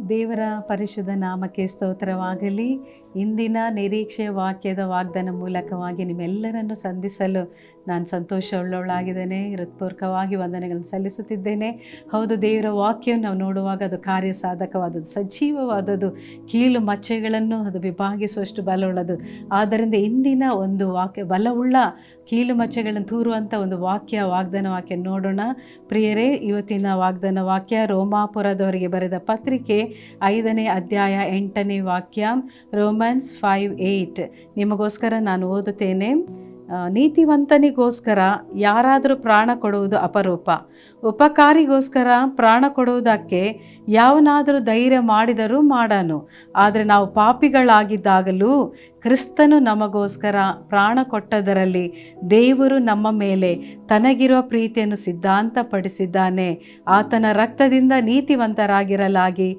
ದೇವರ ಪರಿಶುದ್ಧ ನಾಮಕ್ಕೆ ಸ್ತೋತ್ರವಾಗಲಿ. ಇಂದಿನ ನಿರೀಕ್ಷೆಯ ವಾಕ್ಯದ ವಾಗ್ದಾನ ಮೂಲಕವಾಗಿ ನಿಮ್ಮೆಲ್ಲರನ್ನು ಸಂಧಿಸಲು ನಾನು ಸಂತೋಷವುಳ್ಳವಳಾಗಿದ್ದೇನೆ. ಹೃತ್ಪೂರ್ವಕವಾಗಿ ವಂದನೆಗಳನ್ನು ಸಲ್ಲಿಸುತ್ತಿದ್ದೇನೆ. ಹೌದು, ದೇವರ ವಾಕ್ಯವನ್ನು ನಾವು ನೋಡುವಾಗ ಅದು ಕಾರ್ಯ ಸಾಧಕವಾದದ್ದು, ಸಜೀವವಾದದ್ದು, ಕೀಲು ಮಚ್ಚೆಗಳನ್ನು ಅದು ವಿಭಾಗಿಸುವಷ್ಟು ಬಲವುಳ್ಳದು. ಆದ್ದರಿಂದ ಇಂದಿನ ಒಂದು ವಾಕ್ಯ ಬಲವುಳ್ಳ ಕೀಲು ಮಚ್ಚೆಗಳನ್ನು ತೂರುವಂಥ ಒಂದು ವಾಗ್ದಾನ ವಾಕ್ಯ ನೋಡೋಣ. ಪ್ರಿಯರೇ, ಇವತ್ತಿನ ವಾಗ್ದಾನ ವಾಕ್ಯ ರೋಮಾಪುರದವರಿಗೆ ಬರೆದ ಪತ್ರಿಕೆ 5ನೇ ಅಧ್ಯಾಯ 8ನೇ ವಾಕ್ಯ, ರೋಮನ್ಸ್ 5:8 ನಿಮಗೋಸ್ಕರ ನಾನು ಓದುತ್ತೇನೆ. ನೀತಿವಂತನಿಗೋಸ್ಕರ ಯಾರಾದರೂ ಪ್ರಾಣ ಕೊಡುವುದು ಅಪರೂಪ, ಉಪಕಾರಿಗೋಸ್ಕರ ಪ್ರಾಣ ಕೊಡುವುದಕ್ಕೆ ಯಾವನಾದರೂ ಧೈರ್ಯ ಮಾಡಿದರೂ ಮಾಡಾನು. ಆದರೆ ನಾವು ಪಾಪಿಗಳಾಗಿದ್ದಾಗಲೂ ಕ್ರಿಸ್ತನು ನಮಗೋಸ್ಕರ ಪ್ರಾಣ ಕೊಟ್ಟದರಲ್ಲಿ ದೇವರು ನಮ್ಮ ಮೇಲೆ ತನಗಿರುವ ಪ್ರೀತಿಯನ್ನು ಸಿದ್ಧಾಂತಪಡಿಸಿದ್ದಾನೆ. ಆತನ ರಕ್ತದಿಂದ ನೀತಿವಂತರಾಗಿರಲಾಗಿ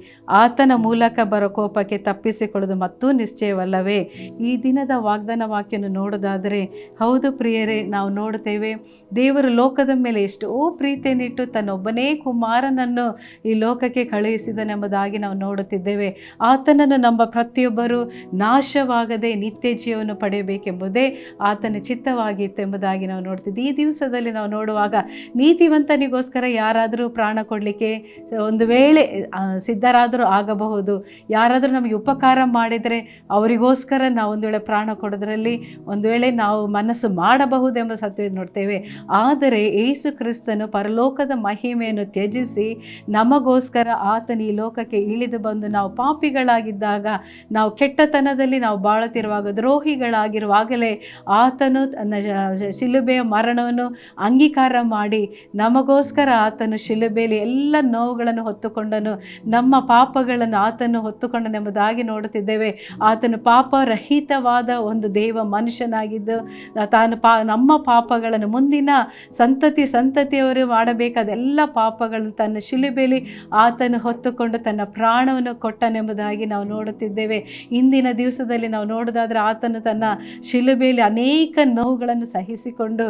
ಆತನ ಮೂಲಕ ಬರೋ ಕೋಪಕ್ಕೆ ತಪ್ಪಿಸಿಕೊಳ್ಳುವುದು ಮತ್ತೂ ನಿಶ್ಚಯವಲ್ಲವೇ. ಈ ದಿನದ ವಾಗ್ದಾನ ವಾಕ್ಯವನ್ನು ನೋಡೋದಾದರೆ, ಹೌದು ಪ್ರಿಯರೇ, ನಾವು ನೋಡುತ್ತೇವೆ ದೇವರು ಲೋಕದ ಮೇಲೆ ಎಷ್ಟೋ ಪ್ರೀತಿಯನ್ನಿಟ್ಟು ತನ್ನೊಬ್ಬನೇ ಕುಮಾರನನ್ನು ಈ ಲೋಕಕ್ಕೆ ಕಳುಹಿಸಿದನೆಂಬುದಾಗಿ ನಾವು ನೋಡುತ್ತಿದ್ದೇವೆ. ಆತನನ್ನು ನಮ್ಮ ಪ್ರತಿಯೊಬ್ಬರು ನಾಶವಾಗದೆ ನಿತ್ಯ ಜೀವವನ್ನು ಪಡೆಯಬೇಕೆಂಬುದೇ ಆತನ ಚಿತ್ತವಾಗಿತ್ತೆಂಬುದಾಗಿ ನಾವು ನೋಡ್ತಿದ್ದೆ. ಈ ದಿವಸದಲ್ಲಿ ನಾವು ನೋಡುವಾಗ ನೀತಿವಂತನಿಗೋಸ್ಕರ ಯಾರಾದರೂ ಪ್ರಾಣ ಕೊಡಲಿಕ್ಕೆ ಒಂದು ವೇಳೆ ಸಿದ್ಧರಾದರೂ ಆಗಬಹುದು. ಯಾರಾದರೂ ನಮಗೆ ಉಪಕಾರ ಮಾಡಿದರೆ ಅವರಿಗೋಸ್ಕರ ನಾವು ಒಂದು ವೇಳೆ ಪ್ರಾಣ ಕೊಡೋದ್ರಲ್ಲಿ ಒಂದು ವೇಳೆ ನಾವು ಮನಸ್ಸು ಮಾಡಬಹುದೆಂಬ ಸತ್ಯ ನೋಡ್ತೇವೆ. ಆದರೆ ಯೇಸು ಕ್ರಿಸ್ತನು ಪರಲೋಕದ ಮಹಿಮೆಯನ್ನು ತ್ಯಜಿಸಿ ನಮಗೋಸ್ಕರ ಆತನ ಈ ಲೋಕಕ್ಕೆ ಇಳಿದು ಬಂದು, ನಾವು ಪಾಪಿಗಳಾಗಿದ್ದಾಗ, ನಾವು ಕೆಟ್ಟತನದಲ್ಲಿ ನಾವು ಬಾಳುತ್ತಿರುವಾಗ, ದ್ರೋಹಿಗಳಾಗಿರುವಾಗಲೇ ಆತನು ತನ್ನ ಶಿಲುಬೆಯ ಮರಣವನ್ನು ಅಂಗೀಕಾರ ಮಾಡಿ ನಮಗೋಸ್ಕರ ಆತನು ಶಿಲುಬೆಯಲ್ಲಿ ಎಲ್ಲ ನೋವುಗಳನ್ನು ಹೊತ್ತುಕೊಂಡನು, ನಮ್ಮ ಪಾಪಗಳನ್ನು ಆತನು ಹೊತ್ತುಕೊಂಡನೆಂಬುದಾಗಿ ನೋಡುತ್ತಿದ್ದೇವೆ. ಆತನು ಪಾಪರಹಿತವಾದ ಒಂದು ದೇವ ಮನುಷ್ಯನಾಗಿದ್ದು ತಾನು ನಮ್ಮ ಪಾಪಗಳನ್ನು ಮುಂದಿನ ಸಂತತಿಯವರು ಮಾಡಬೇಕಾದ ಎಲ್ಲ ಪಾಪಗಳನ್ನು ತನ್ನ ಶಿಲುಬೆಯಲ್ಲಿ ಆತನು ಹೊತ್ತುಕೊಂಡು ತನ್ನ ಪ್ರಾಣವನ್ನು ಕೊಟ್ಟನೆಂಬುದಾಗಿ ನಾವು ನೋಡುತ್ತಿದ್ದೇವೆ. ಇಂದಿನ ದಿವಸದಲ್ಲಿ ನಾವು ನೋಡೋದಾದರೆ ಆತನು ತನ್ನ ಶಿಲುಬೆಯಲ್ಲಿ ಅನೇಕ ನೋವುಗಳನ್ನು ಸಹಿಸಿಕೊಂಡು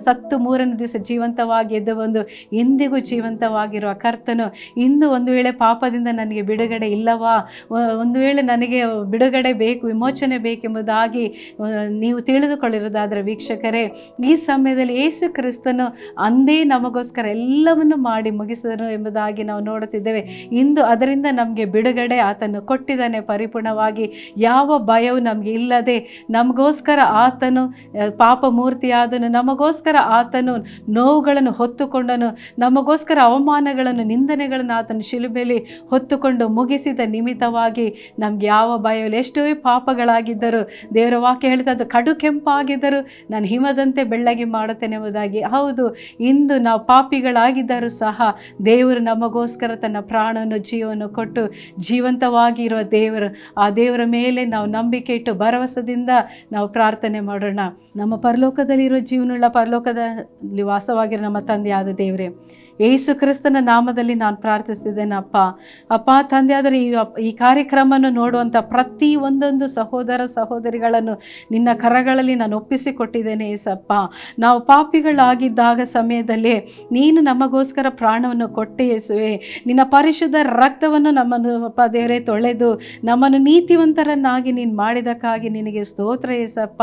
ಸತ್ತು 3ನೇ ದಿವಸ ಜೀವಂತವಾಗಿ ಎದ್ದು ಬಂದು ಇಂದಿಗೂ ಜೀವಂತವಾಗಿರುವ ಕರ್ತನು ಇಂದು ಒಂದು ವೇಳೆ ಪಾಪದಿಂದ ನನಗೆ ಬಿಡುಗಡೆ ಇಲ್ಲವಾ, ಒಂದು ವೇಳೆ ನನಗೆ ಬಿಡುಗಡೆ ಬೇಕು, ವಿಮೋಚನೆ ಬೇಕೆಂಬುದಾಗಿ ನೀವು ತಿಳಿದುಕೊಳ್ಳಿರೋದಾದರೆ ವೀಕ್ಷಕರೇ, ಈ ಸಮಯದಲ್ಲಿ ಯೇಸು ಕ್ರಿಸ್ತನು ಅಂದೇ ನಮಗೋಸ್ಕರ ಎಲ್ಲವನ್ನು ಮಾಡಿ ಮುಗಿಸಿದನು ಎಂಬುದಾಗಿ ನಾವು ನೋಡುತ್ತಿದ್ದೇವೆ. ಇಂದು ಅದರಿಂದ ನಮಗೆ ಬಿಡುಗಡೆ ಆತನು ಕೊಟ್ಟಿದ್ದಾನೆ ಪರಿಪೂರ್ಣವಾಗಿ. ಯಾವ ಭಯವು ನಮಗೆ ಇಲ್ಲದೆ ನಮಗೋಸ್ಕರ ಆತನು ಪಾಪ ಮೂರ್ತಿಯಾದನು, ನಮಗೋಸ್ಕರ ಆತನು ನೋವುಗಳನ್ನು ಹೊತ್ತುಕೊಂಡನು, ನಮಗೋಸ್ಕರ ಅವಮಾನಗಳನ್ನು ನಿಂದನೆಗಳನ್ನು ಆತನು ಶಿಲುಬೆಯಲ್ಲಿ ಹೊತ್ತುಕೊಂಡು ಮುಗಿಸಿದ ನಿಮಿತ್ತವಾಗಿ ನಮ್ಗೆ ಯಾವ ಭಯವಿಲ್ಲ. ಎಷ್ಟೋ ಪಾಪಗಳಾಗಿದ್ದರು, ದೇವರ ವಾಕ್ಯ ಹೇಳ್ತದ್ದು, ಕಡು ಕೆಂಪಾಗಿದ್ದರು ನಾನು ಹಿಮದಂತೆ ಬೆಳ್ಳಗೆ ಮಾಡುತ್ತೇನೆ ಎಂಬುದಾಗಿ. ಹೌದು, ಇಂದು ನಾವು ಪಾಪಿಗಳಾಗಿದ್ದರೂ ಸಹ ದೇವರು ನಮಗೋಸ್ಕರ ತನ್ನ ಪ್ರಾಣವನ್ನು ಜೀವವನ್ನು ಕೊಟ್ಟು ಜೀವಂತವಾಗಿ ಇರುವ ದೇವರು, ಆ ದೇವರ ಮೇಲೆ ನಾವು ನಂಬಿಕೆ ಇಟ್ಟು ಭರವಸೆದಿಂದ ನಾವು ಪ್ರಾರ್ಥನೆ ಮಾಡೋಣ. ನಮ್ಮ ಪರಲೋಕದಲ್ಲಿರೋ ಜೀವನವುಳ್ಳ ಪರಲೋಕದಲ್ಲಿ ವಾಸವಾಗಿರೋ ನಮ್ಮ ತಂದೆಯಾದ ದೇವರೇ, ಯೇಸು ಕ್ರಿಸ್ತನ ನಾಮದಲ್ಲಿ ನಾನು ಪ್ರಾರ್ಥಿಸ್ತಿದ್ದೇನೆ. ಅಪ್ಪ ತಂದೆಯಾದರೆ ಈ ಕಾರ್ಯಕ್ರಮವನ್ನು ನೋಡುವಂಥ ಪ್ರತಿ ಒಂದೊಂದು ಸಹೋದರ ಸಹೋದರಿಗಳನ್ನು ನಿನ್ನ ಕರಗಳಲ್ಲಿ ನಾನು ಒಪ್ಪಿಸಿಕೊಟ್ಟಿದ್ದೇನೆ. ಏಸಪ್ಪ, ನಾವು ಪಾಪಿಗಳಾಗಿದ್ದಾಗ ಸಮಯದಲ್ಲಿ ನೀನು ನಮಗೋಸ್ಕರ ಪ್ರಾಣವನ್ನು ಕೊಟ್ಟೆ ಯೇಸುವೆ. ನಿನ್ನ ಪರಿಶುದ್ಧ ರಕ್ತವನ್ನು ನಮ್ಮನ್ನು ಅಪ್ಪ ದೇವರೇ ತೊಳೆದು ನಮ್ಮನ್ನು ನೀತಿವಂತರನ್ನಾಗಿ ನೀನು ಮಾಡಿದಕ್ಕಾಗಿ ನಿನಗೆ ಸ್ತೋತ್ರ ಏಸಪ್ಪ.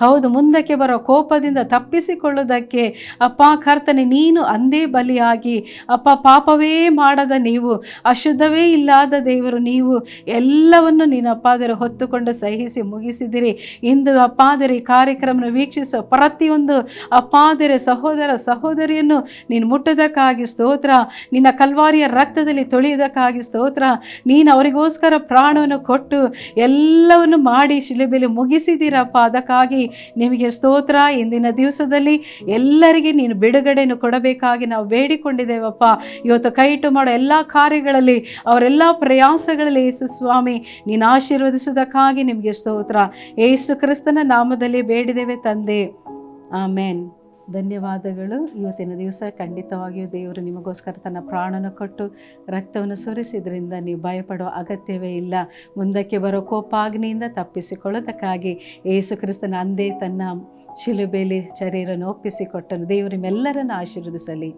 ಹೌದು, ಮುಂದಕ್ಕೆ ಬರೋ ಕೋಪದಿಂದ ತಪ್ಪಿಸಿಕೊಳ್ಳುವುದಕ್ಕೆ ಅಪ್ಪ ಕರ್ತನೆ ನೀನು ಅಂದೇ ಬಲಿಯಾಗಿ ಅಪ್ಪ, ಪಾಪವೇ ಮಾಡದ ನೀವು, ಅಶುದ್ಧವೇ ಇಲ್ಲದ ದೇವರು ನೀವು, ಎಲ್ಲವನ್ನು ನೀನು ಅಪ್ಪಾದರೆ ಹೊತ್ತುಕೊಂಡು ಸಹಿಸಿ ಮುಗಿಸಿದಿರಿ. ಇಂದು ಅಪ್ಪಾದರೆ ಈ ಕಾರ್ಯಕ್ರಮ ವೀಕ್ಷಿಸುವ ಪ್ರತಿಯೊಂದು ಅಪ್ಪಾದರೆ ಸಹೋದರ ಸಹೋದರಿಯನ್ನು ನೀನು ಮುಟ್ಟದಕ್ಕಾಗಿ ಸ್ತೋತ್ರ. ನಿನ್ನ ಕಲ್ವಾರಿಯ ರಕ್ತದಲ್ಲಿ ತೊಳೆಯುವುದಕ್ಕಾಗಿ ಸ್ತೋತ್ರ. ನೀನು ಅವರಿಗೋಸ್ಕರ ಪ್ರಾಣವನ್ನು ಕೊಟ್ಟು ಎಲ್ಲವನ್ನು ಮಾಡಿ ಶಿಲುಬೆಯಲ್ಲಿ ಮುಗಿಸಿದ್ದೀರಪ್ಪ, ಅದಕ್ಕಾಗಿ ನಿಮಗೆ ಸ್ತೋತ್ರ. ಇಂದಿನ ದಿವಸದಲ್ಲಿ ಎಲ್ಲರಿಗೆ ನೀನು ಬಿಡುಗಡೆಯನ್ನು ಕೊಡಬೇಕಾಗಿ ನಾವು ಬೇಡಿಕೊಂಡಿದ್ದೇವಪ್ಪ. ಇವತ್ತು ಕೈಟು ಮಾಡೋ ಎಲ್ಲ ಕಾರ್ಯಗಳಲ್ಲಿ, ಅವರೆಲ್ಲ ಪ್ರಯಾಸಗಳಲ್ಲಿ ಯೇಸು ಸ್ವಾಮಿ ನೀನು ಆಶೀರ್ವದಿಸುವುದಕ್ಕಾಗಿ ನಿಮಗೆ ಸ್ತೋತ್ರ. ಯೇಸು ಕ್ರಿಸ್ತನ ನಾಮದಲ್ಲಿ ಬೇಡಿದ್ದೇವೆ ತಂದೆ, ಆಮೇನ್. ಧನ್ಯವಾದಗಳು. ಇವತ್ತಿನ ದಿವಸ ಖಂಡಿತವಾಗಿಯೂ ದೇವರು ನಿಮಗೋಸ್ಕರ ತನ್ನ ಪ್ರಾಣನ ಕೊಟ್ಟು ರಕ್ತವನ್ನು ಸುರಿಸಿದ್ರಿಂದ ನೀವು ಭಯಪಡುವ ಅಗತ್ಯವೇ ಇಲ್ಲ. ಮುಂದಕ್ಕೆ ಬರೋ ಕೋಪಾಗ್ನಿಯಿಂದ ತಪ್ಪಿಸಿಕೊಳ್ಳೋದಕ್ಕಾಗಿ ಯೇಸು ಕ್ರಿಸ್ತನ ಅಂದೇ ತನ್ನ ಶಿಲುಬೆಯಲ್ಲಿ ಶರೀರವನ್ನು ಒಪ್ಪಿಸಿಕೊಟ್ಟನು. ದೇವರು ನಿಮ್ಮೆಲ್ಲರನ್ನು ಆಶೀರ್ವದಿಸಲಿ.